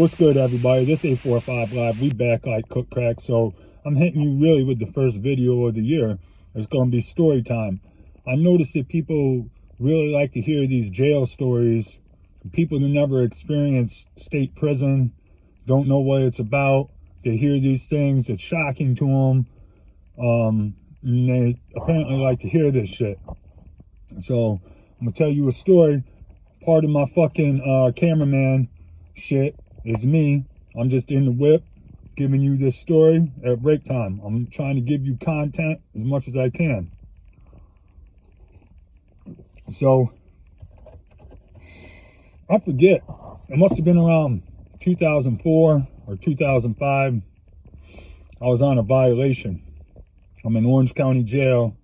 What's good, everybody? This 845 Live. We back like cook crack. So I'm hitting you really with the first video of the year. It's going to be story time. I noticed that people really like to hear these jail stories. People that never experienced state prison, don't know what it's about. They hear these things. It's shocking to them. And they apparently like to hear this shit. So I'm going to tell you a story. Part of my fucking cameraman shit is me. I'm just in the whip giving you this story at break time. I'm trying to give you content as much as I can. So I forget, it must have been around 2004 or 2005. I was on a violation. I'm in Orange County Jail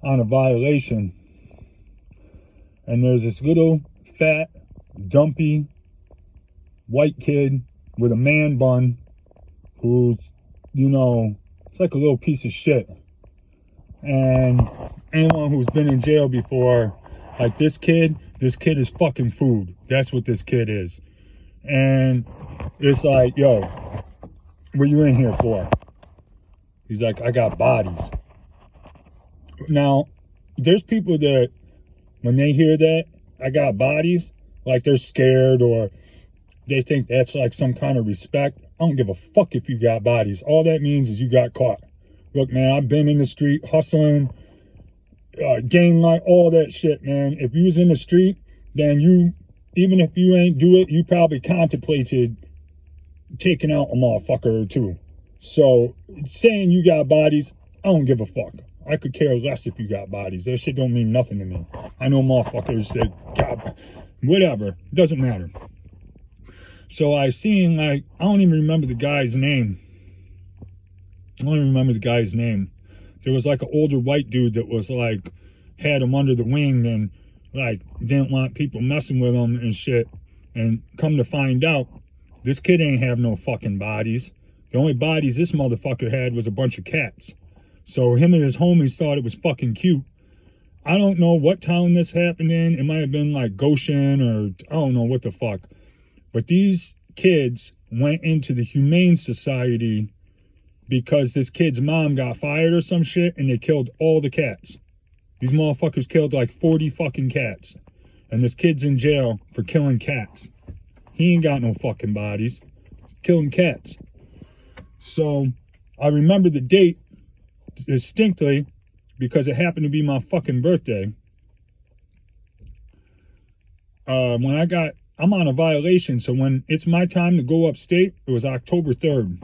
on a violation, and there's this little fat dumpy white kid with a man bun who's, it's like a little piece of shit. And anyone who's been in jail before, like this kid is fucking food. That's what this kid is. And it's like, yo, what you in here for? He's like, I got bodies. Now, there's people that when they hear that, I got bodies, like they're scared or they think that's like some kind of respect. I don't give a fuck if you got bodies. All that means is you got caught. Look, man, I've been in the street hustling, gang life, all that shit, man. If you was in the street, then you, even if you ain't do it, you probably contemplated taking out a motherfucker or two. So saying you got bodies, I don't give a fuck. I could care less if you got bodies. That shit don't mean nothing to me. I know motherfuckers that got, whatever, it doesn't matter. So I seen, like, I don't even remember the guy's name. There was like an older white dude that was like, had him under the wing and like didn't want people messing with him and shit. And come to find out, this kid ain't have no fucking bodies. The only bodies this motherfucker had was a bunch of cats. So him and his homies thought it was fucking cute. I don't know what town this happened in. It might have been like Goshen or I don't know what the fuck. But these kids went into the Humane Society because this kid's mom got fired or some shit and they killed all the cats. These motherfuckers killed like 40 fucking cats. And this kid's in jail for killing cats. He ain't got no fucking bodies. He's killing cats. So I remember the date distinctly because it happened to be my fucking birthday. I'm on a violation, so when it's my time to go upstate, it was October 3rd.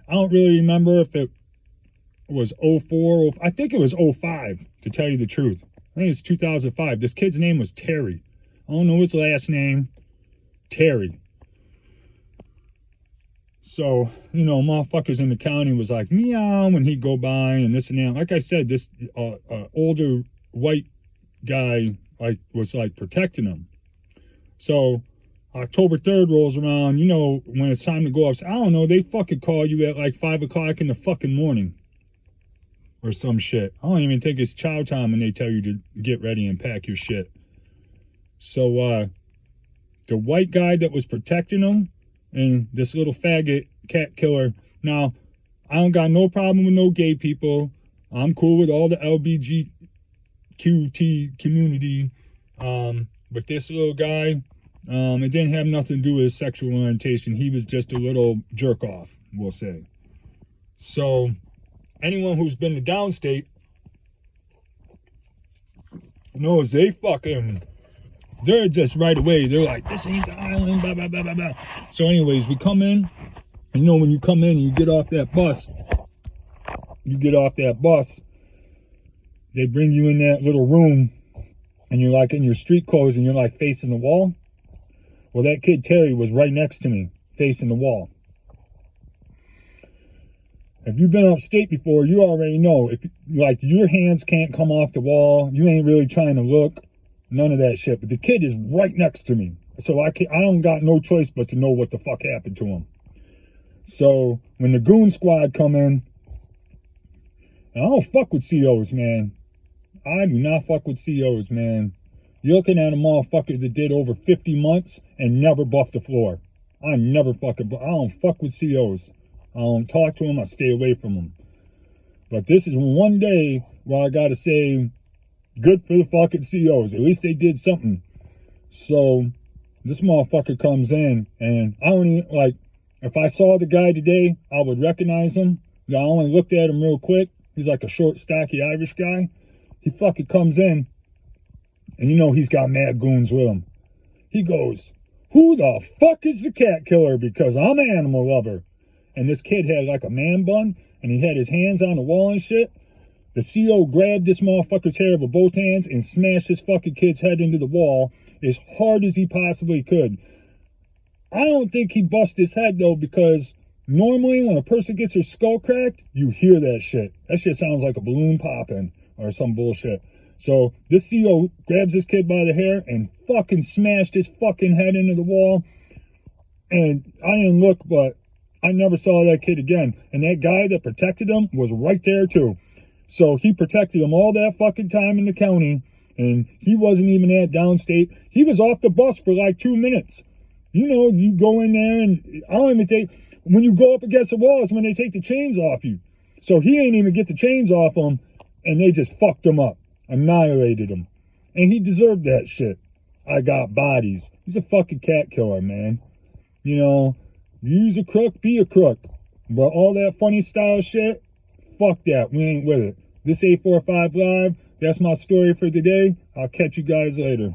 I don't really remember if it was 04, I think it was 05, to tell you the truth. I think it's 2005. This kid's name was Terry. I don't know his last name. Terry. So, motherfuckers in the county was like, meow, when he'd go by and this and that. Like I said, this older white guy was protecting him. So October 3rd rolls around, when it's time to go up, I don't know, they fucking call you at like 5 o'clock in the fucking morning or some shit. I don't even think it's chow time when they tell you to get ready and pack your shit. So the white guy that was protecting him and this little faggot cat killer. Now, I don't got no problem with no gay people. I'm cool with all the LGBTQT community. But this little guy, it didn't have nothing to do with his sexual orientation. He was just a little jerk off, we'll say. So anyone who's been to downstate knows they're just right away. They're like, this ain't the island, blah, blah, blah, blah, blah. So anyways, we come in. And when you come in and you get off that bus, they bring you in that little room. And you're like in your street clothes and you're like facing the wall. Well, that kid Terry was right next to me, facing the wall. If you've been upstate before, you already know. If your hands can't come off the wall, you ain't really trying to look, none of that shit. But the kid is right next to me. So I don't got no choice but to know what the fuck happened to him. So when the goon squad come in, and I don't fuck with COs, man. I do not fuck with COs, man. You're looking at a motherfucker that did over 50 months and never buffed the floor. I don't fuck with COs. I don't talk to them. I stay away from them. But this is one day where I gotta say, good for the fucking COs. At least they did something. So this motherfucker comes in, and I don't even, like, if I saw the guy today, I would recognize him. I only looked at him real quick. He's like a short, stocky Irish guy. He fucking comes in, and you know he's got mad goons with him. He goes, who the fuck is the cat killer? Because I'm an animal lover. And this kid had like a man bun, and he had his hands on the wall and shit. The CO grabbed this motherfucker's hair with both hands and smashed this fucking kid's head into the wall as hard as he possibly could. I don't think he busted his head though, because normally when a person gets their skull cracked, you hear that shit. That shit sounds like a balloon popping or some bullshit. So this CO grabs this kid by the hair and fucking smashed his fucking head into the wall. And I didn't look, but I never saw that kid again. And that guy that protected him was right there too. So he protected him all that fucking time in the county. And he wasn't even at downstate. He was off the bus for like 2 minutes. You know, you go in there and I don't even think, when you go up against the wall is when they take the chains off you. So he ain't even get the chains off him, and they just fucked him up, annihilated him. And he deserved that shit. I got bodies. He's a fucking cat killer, man. You know, use a crook, be a crook. But all that funny style shit, fuck that. We ain't with it. This 845 Live, that's my story for today. I'll catch you guys later.